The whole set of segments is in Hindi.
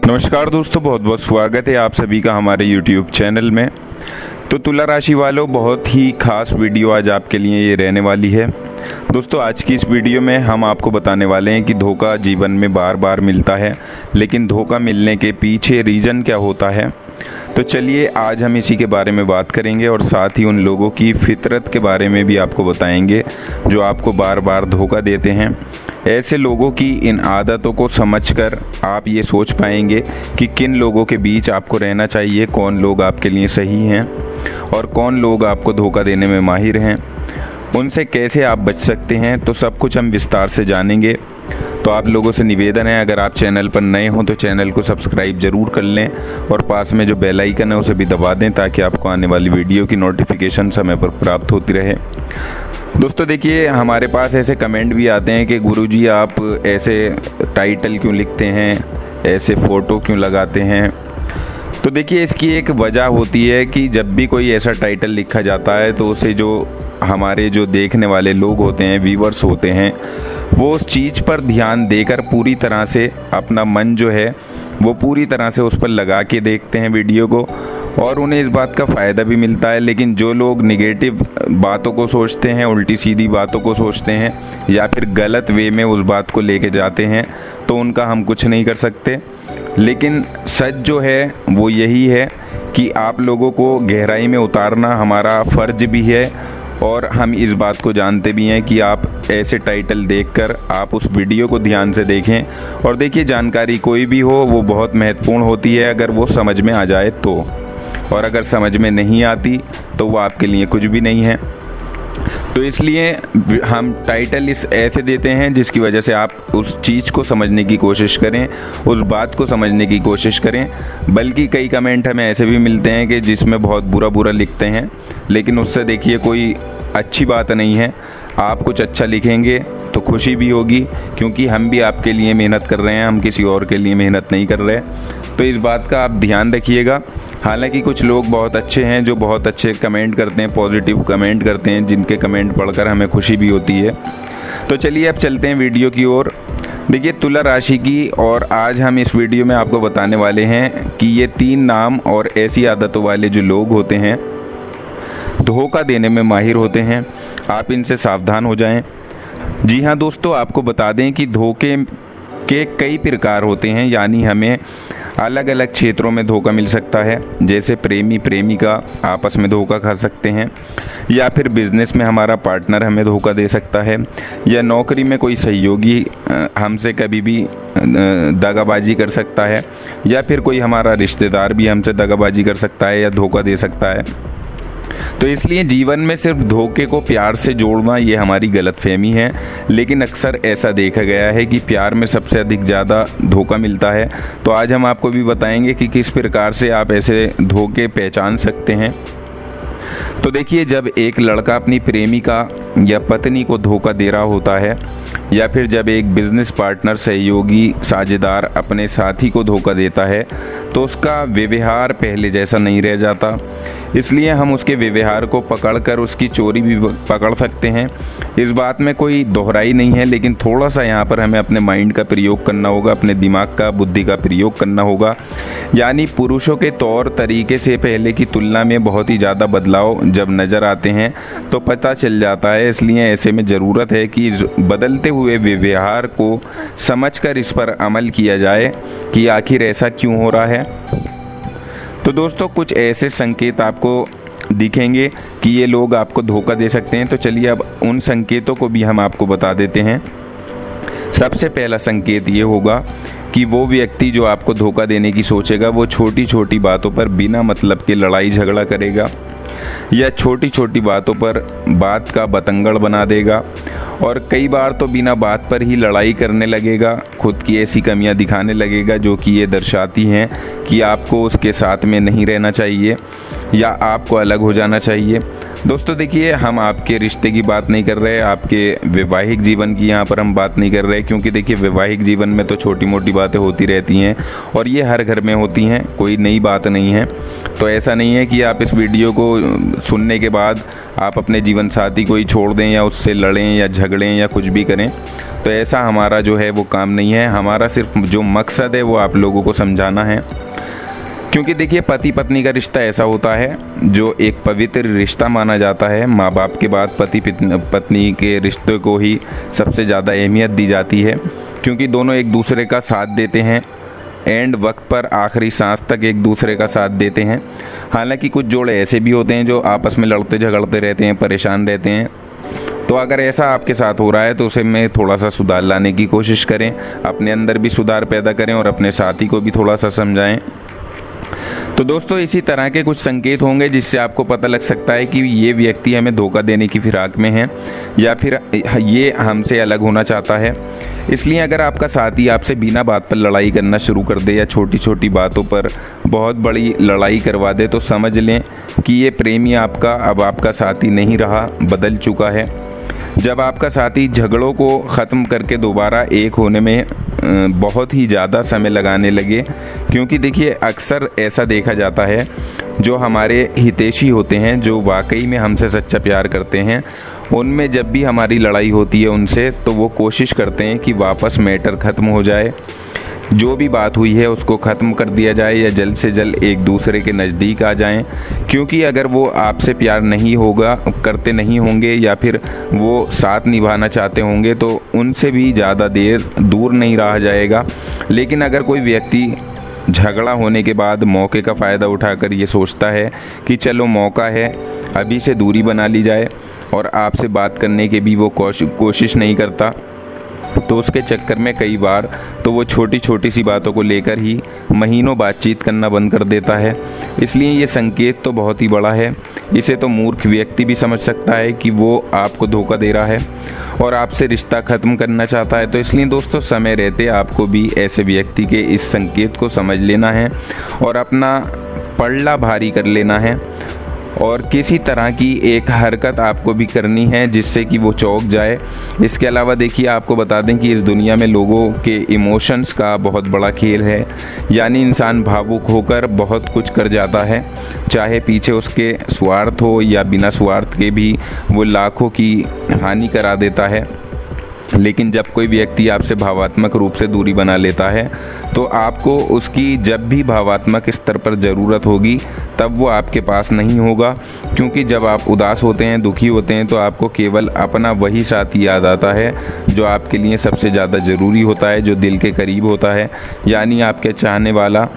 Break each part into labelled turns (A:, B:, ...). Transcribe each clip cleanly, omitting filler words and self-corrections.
A: नमस्कार दोस्तों, बहुत बहुत स्वागत है आप सभी का हमारे YouTube चैनल में। तो तुला राशि वालों, बहुत ही खास वीडियो आज आपके लिए ये रहने वाली है। दोस्तों, आज की इस वीडियो में हम आपको बताने वाले हैं कि धोखा जीवन में बार बार मिलता है, लेकिन धोखा मिलने के पीछे रीज़न क्या होता है। तो चलिए आज हम इसी के बारे में बात करेंगे और साथ ही उन लोगों की फितरत के बारे में भी आपको बताएंगे जो आपको बार बार धोखा देते हैं। ऐसे लोगों की इन आदतों को समझकर आप ये सोच पाएंगे कि किन लोगों के बीच आपको रहना चाहिए, कौन लोग आपके लिए सही हैं और कौन लोग आपको धोखा देने में माहिर हैं, उनसे कैसे आप बच सकते हैं। तो सब कुछ हम विस्तार से जानेंगे। तो आप लोगों से निवेदन है, अगर आप चैनल पर नए हों तो चैनल को सब्सक्राइब ज़रूर कर लें और पास में जो बेल आइकन है उसे भी दबा दें ताकि आपको आने वाली वीडियो की नोटिफिकेशन समय पर प्राप्त होती रहे। दोस्तों देखिए, हमारे पास ऐसे कमेंट भी आते हैं कि गुरुजी आप ऐसे टाइटल क्यों लिखते हैं, ऐसे फ़ोटो क्यों लगाते हैं। तो देखिए, इसकी एक वजह होती है कि जब भी कोई ऐसा टाइटल लिखा जाता है तो उसे जो हमारे जो देखने वाले लोग होते हैं, व्यूवर्स होते हैं, वो उस चीज़ पर ध्यान देकर पूरी तरह से अपना मन जो है वो पूरी तरह से उस पर लगा के देखते हैं वीडियो को, और उन्हें इस बात का फ़ायदा भी मिलता है। लेकिन जो लोग निगेटिव बातों को सोचते हैं, उल्टी सीधी बातों को सोचते हैं या फिर गलत वे में उस बात को लेके जाते हैं, तो उनका हम कुछ नहीं कर सकते। लेकिन सच जो है वो यही है कि आप लोगों को गहराई में उतारना हमारा फ़र्ज भी है, और हम इस बात को जानते भी हैं कि आप ऐसे टाइटल देखकर आप उस वीडियो को ध्यान से देखें। और देखिए, जानकारी कोई भी हो वो बहुत महत्वपूर्ण होती है अगर वो समझ में आ जाए तो, और अगर समझ में नहीं आती तो वो आपके लिए कुछ भी नहीं है। तो इसलिए हम टाइटल इस ऐसे देते हैं जिसकी वजह से आप उस चीज़ को समझने की कोशिश करें, उस बात को समझने की कोशिश करें। बल्कि कई कमेंट हमें ऐसे भी मिलते हैं कि जिसमें बहुत बुरा बुरा लिखते हैं, लेकिन उससे देखिए कोई अच्छी बात नहीं है। आप कुछ अच्छा लिखेंगे तो खुशी भी होगी, क्योंकि हम भी आपके लिए मेहनत कर रहे हैं, हम किसी और के लिए मेहनत नहीं कर रहे। तो इस बात का आप ध्यान रखिएगा। हालांकि कुछ लोग बहुत अच्छे हैं जो बहुत अच्छे कमेंट करते हैं, पॉजिटिव कमेंट करते हैं, जिनके कमेंट पढ़कर हमें खुशी भी होती है। तो चलिए अब चलते हैं वीडियो की ओर। देखिए, तुला राशि की, और आज हम इस वीडियो में आपको बताने वाले हैं कि ये 3 नाम और ऐसी आदतों वाले जो लोग होते हैं, धोखा देने में माहिर होते हैं। आप इनसे सावधान हो जाएं। जी हाँ दोस्तों, आपको बता दें कि धोखे के कई प्रकार होते हैं, यानी हमें अलग अलग क्षेत्रों में धोखा मिल सकता है। जैसे प्रेमी प्रेमिका आपस में धोखा खा सकते हैं, या फिर बिजनेस में हमारा पार्टनर हमें धोखा दे सकता है, या नौकरी में कोई सहयोगी हमसे कभी भी दगाबाजी कर सकता है, या फिर कोई हमारा रिश्तेदार भी हमसे दगाबाजी कर सकता है या धोखा दे सकता है। तो इसलिए जीवन में सिर्फ धोखे को प्यार से जोड़ना ये हमारी गलतफहमी है। लेकिन अक्सर ऐसा देखा गया है कि प्यार में सबसे अधिक ज़्यादा धोखा मिलता है। तो आज हम आपको भी बताएंगे कि किस प्रकार से आप ऐसे धोखे पहचान सकते हैं। तो देखिए, जब एक लड़का अपनी प्रेमिका या पत्नी को धोखा दे रहा होता है, या फिर जब एक बिजनेस पार्टनर, सहयोगी, साझेदार अपने साथी को धोखा देता है, तो उसका व्यवहार पहले जैसा नहीं रह जाता। इसलिए हम उसके व्यवहार को पकड़कर उसकी चोरी भी पकड़ सकते हैं। इस बात में कोई दोहराई नहीं है, लेकिन थोड़ा सा यहाँ पर हमें अपने माइंड का प्रयोग करना होगा, अपने दिमाग का, बुद्धि का प्रयोग करना होगा। यानी पुरुषों के तौर तरीके से पहले की तुलना में बहुत ही ज़्यादा बदलाव जब नज़र आते हैं तो पता चल जाता है। इसलिए ऐसे में ज़रूरत है कि बदलते हुए व्यवहार को समझकर इस पर अमल किया जाए कि आखिर ऐसा क्यों हो रहा है। तो दोस्तों, कुछ ऐसे संकेत आपको दिखेंगे कि ये लोग आपको धोखा दे सकते हैं। तो चलिए अब उन संकेतों को भी हम आपको बता देते हैं। सबसे पहला संकेत ये होगा कि वो व्यक्ति जो आपको धोखा देने की सोचेगा, वो छोटी छोटी बातों पर बिना मतलब के लड़ाई झगड़ा करेगा, या छोटी छोटी बातों पर बात का बतंगड़ बना देगा, और कई बार तो बिना बात पर ही लड़ाई करने लगेगा, खुद की ऐसी कमियां दिखाने लगेगा जो कि ये दर्शाती हैं कि आपको उसके साथ में नहीं रहना चाहिए या आपको अलग हो जाना चाहिए। दोस्तों देखिए, हम आपके रिश्ते की बात नहीं कर रहे, आपके वैवाहिक जीवन की यहाँ पर हम बात नहीं कर रहे, क्योंकि देखिए वैवाहिक जीवन में तो छोटी मोटी बातें होती रहती हैं और ये हर घर में होती हैं, कोई नई बात नहीं है। तो ऐसा नहीं है कि आप इस वीडियो को सुनने के बाद आप अपने जीवन साथी को ही छोड़ दें या उससे लड़ें या झगड़ें या कुछ भी करें। तो ऐसा हमारा जो है वो काम नहीं है। हमारा सिर्फ जो मकसद है वो आप लोगों को समझाना है। क्योंकि देखिए, पति पत्नी का रिश्ता ऐसा होता है जो एक पवित्र रिश्ता माना जाता है। माँ बाप के बाद पति पत्नी के रिश्ते को ही सबसे ज़्यादा अहमियत दी जाती है, क्योंकि दोनों एक दूसरे का साथ देते हैं, एंड वक्त पर आखिरी सांस तक एक दूसरे का साथ देते हैं। हालांकि कुछ जोड़े ऐसे भी होते हैं जो आपस में लड़ते झगड़ते रहते हैं, परेशान रहते हैं। तो अगर ऐसा आपके साथ हो रहा है तो उसे में थोड़ा सा सुधार लाने की कोशिश करें, अपने अंदर भी सुधार पैदा करें और अपने साथी को भी थोड़ा सा समझाएं। तो दोस्तों, इसी तरह के कुछ संकेत होंगे जिससे आपको पता लग सकता है कि ये व्यक्ति हमें धोखा देने की फिराक में है या फिर ये हमसे अलग होना चाहता है। इसलिए अगर आपका साथी आपसे बिना बात पर लड़ाई करना शुरू कर दे या छोटी छोटी बातों पर बहुत बड़ी लड़ाई करवा दे, तो समझ लें कि ये प्रेमी आपका अब आपका साथी नहीं रहा, बदल चुका है। जब आपका साथी झगड़ों को ख़त्म करके दोबारा एक होने में बहुत ही ज़्यादा समय लगाने लगे, क्योंकि देखिए अक्सर ऐसा देखा जाता है, जो हमारे हितैषी होते हैं, जो वाकई में हमसे सच्चा प्यार करते हैं, उनमें जब भी हमारी लड़ाई होती है उनसे, तो वो कोशिश करते हैं कि वापस मैटर ख़त्म हो जाए, जो भी बात हुई है उसको ख़त्म कर दिया जाए या जल्द से जल्द एक दूसरे के नज़दीक आ जाएं। क्योंकि अगर वो आपसे प्यार नहीं होगा, करते नहीं होंगे या फिर वो साथ निभाना चाहते होंगे, तो उनसे भी ज़्यादा देर दूर नहीं रहा जाएगा। लेकिन अगर कोई व्यक्ति झगड़ा होने के बाद मौके का फ़ायदा उठाकर ये सोचता है कि चलो मौका है, अभी से दूरी बना ली जाए, और आपसे बात करने की भी वो कोशिश नहीं करता, तो उसके चक्कर में कई बार तो वो छोटी छोटी सी बातों को लेकर ही महीनों बातचीत करना बंद कर देता है। इसलिए ये संकेत तो बहुत ही बड़ा है। इसे तो मूर्ख व्यक्ति भी समझ सकता है कि वो आपको धोखा दे रहा है और आपसे रिश्ता ख़त्म करना चाहता है। तो इसलिए दोस्तों, समय रहते आपको भी ऐसे व्यक्ति के इस संकेत को समझ लेना है और अपना पल्ला भारी कर लेना है, और किसी तरह की एक हरकत आपको भी करनी है जिससे कि वो चौंक जाए। इसके अलावा देखिए, आपको बता दें कि इस दुनिया में लोगों के इमोशंस का बहुत बड़ा खेल है, यानी इंसान भावुक होकर बहुत कुछ कर जाता है, चाहे पीछे उसके स्वार्थ हो या बिना स्वार्थ के भी वो लाखों की हानि करा देता है। लेकिन जब कोई व्यक्ति आपसे भावात्मक रूप से दूरी बना लेता है, तो आपको उसकी जब भी भावात्मक स्तर पर ज़रूरत होगी तब वो आपके पास नहीं होगा। क्योंकि जब आप उदास होते हैं, दुखी होते हैं, तो आपको केवल अपना वही साथी याद आता है जो आपके लिए सबसे ज़्यादा ज़रूरी होता है, जो दिल के करीब होता है, यानी आपके चाहने वाला।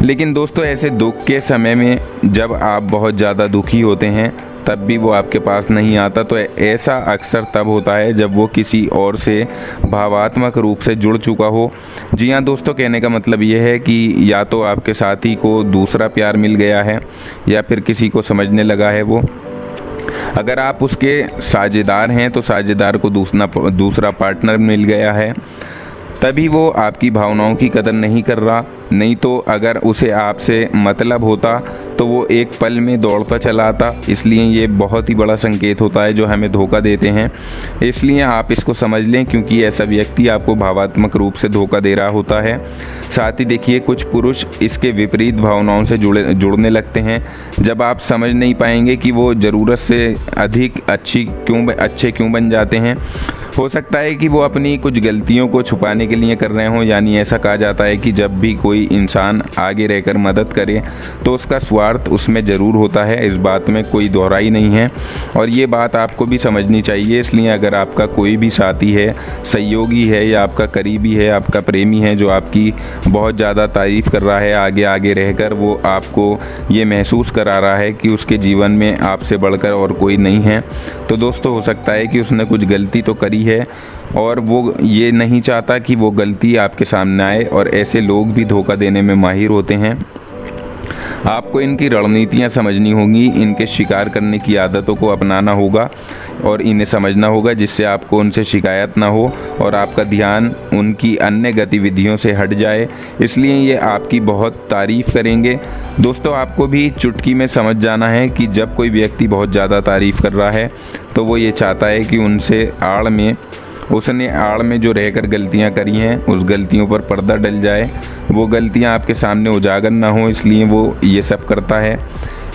A: लेकिन दोस्तों, ऐसे दुख के समय में जब आप बहुत ज़्यादा दुखी होते हैं तब भी वो आपके पास नहीं आता, तो ऐसा अक्सर तब होता है जब वो किसी और से भावात्मक रूप से जुड़ चुका हो। जी हाँ दोस्तों, कहने का मतलब ये है कि या तो आपके साथी को दूसरा प्यार मिल गया है या फिर किसी को समझने लगा है वो। अगर आप उसके साझेदार हैं तो साझेदार को दूसरा पार्टनर मिल गया है, तभी वो आपकी भावनाओं की कदर नहीं कर रहा। नहीं तो अगर उसे आपसे मतलब होता तो वो एक पल में दौड़ता चला आता। इसलिए ये बहुत ही बड़ा संकेत होता है जो हमें धोखा देते हैं। इसलिए आप इसको समझ लें, क्योंकि ऐसा व्यक्ति आपको भावात्मक रूप से धोखा दे रहा होता है। साथ ही देखिए, कुछ पुरुष इसके विपरीत भावनाओं से जुड़ने लगते हैं। जब आप समझ नहीं पाएंगे कि वो ज़रूरत से अधिक अच्छे क्यों बन जाते हैं। हो सकता है कि वो अपनी कुछ गलतियों को छुपाने के लिए कर रहे हों। यानी ऐसा कहा जाता है कि जब भी कोई इंसान आगे रहकर मदद करे तो उसका स्वार्थ उसमें ज़रूर होता है। इस बात में कोई दोहराई नहीं है और ये बात आपको भी समझनी चाहिए। इसलिए अगर आपका कोई भी साथी है, सहयोगी है या आपका करीबी है, आपका प्रेमी है जो आपकी बहुत ज़्यादा तारीफ़ कर रहा है, आगे आगे रहकर वो आपको ये महसूस करा रहा है कि उसके जीवन में आपसे बढ़कर और कोई नहीं है, तो दोस्तों हो सकता है कि उसने कुछ गलती तो करी है और वो ये नहीं चाहता कि वो गलती आपके सामने आए। और ऐसे लोग भी धोखा देने में माहिर होते हैं। आपको इनकी रणनीतियाँ समझनी होंगी, इनके शिकार करने की आदतों को अपनाना होगा और इन्हें समझना होगा, जिससे आपको उनसे शिकायत ना हो और आपका ध्यान उनकी अन्य गतिविधियों से हट जाए। इसलिए ये आपकी बहुत तारीफ़ करेंगे। दोस्तों, आपको भी चुटकी में समझ जाना है कि जब कोई व्यक्ति बहुत ज़्यादा तारीफ़ कर रहा है तो वो ये चाहता है कि उनसे आड़ में उसने आड़ में जो रहकर गलतियां करी हैं उस गलतियों पर पर्दा डल जाए, वो गलतियां आपके सामने उजागर ना हो, इसलिए वो ये सब करता है।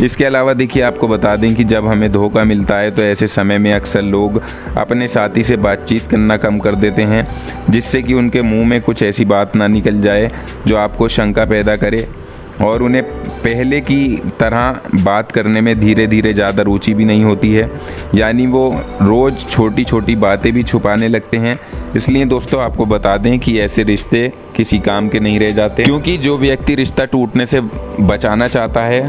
A: इसके अलावा देखिए, आपको बता दें कि जब हमें धोखा मिलता है तो ऐसे समय में अक्सर लोग अपने साथी से बातचीत करना कम कर देते हैं, जिससे कि उनके मुंह में कुछ ऐसी बात ना निकल जाए जो आपको शंका पैदा करे, और उन्हें पहले की तरह बात करने में धीरे धीरे ज़्यादा रुचि भी नहीं होती है, यानी वो रोज़ छोटी छोटी बातें भी छुपाने लगते हैं। इसलिए दोस्तों आपको बता दें कि ऐसे रिश्ते किसी काम के नहीं रह जाते, क्योंकि जो व्यक्ति रिश्ता टूटने से बचाना चाहता है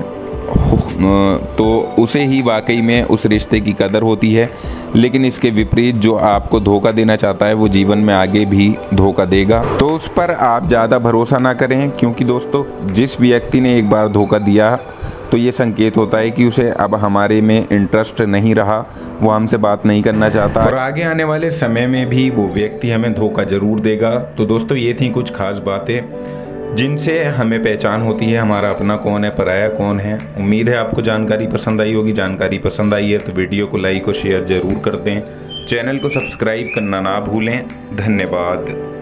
A: तो उसे ही वाकई में उस रिश्ते की कदर होती है, लेकिन इसके विपरीत जो आपको धोखा देना चाहता है वो जीवन में आगे भी धोखा देगा। तो उस पर आप ज़्यादा भरोसा ना करें, क्योंकि दोस्तों जिस व्यक्ति ने एक बार धोखा दिया तो ये संकेत होता है कि उसे अब हमारे में इंटरेस्ट नहीं रहा, वो हमसे बात नहीं करना चाहता और आगे आने वाले समय में भी वो व्यक्ति हमें धोखा ज़रूर देगा। तो दोस्तों ये थी कुछ खास बातें जिनसे हमें पहचान होती है हमारा अपना कौन है, पराया कौन है। उम्मीद है आपको जानकारी पसंद आई होगी। जानकारी पसंद आई है तो वीडियो को लाइक और शेयर ज़रूर कर दें। चैनल को सब्सक्राइब करना ना भूलें। धन्यवाद।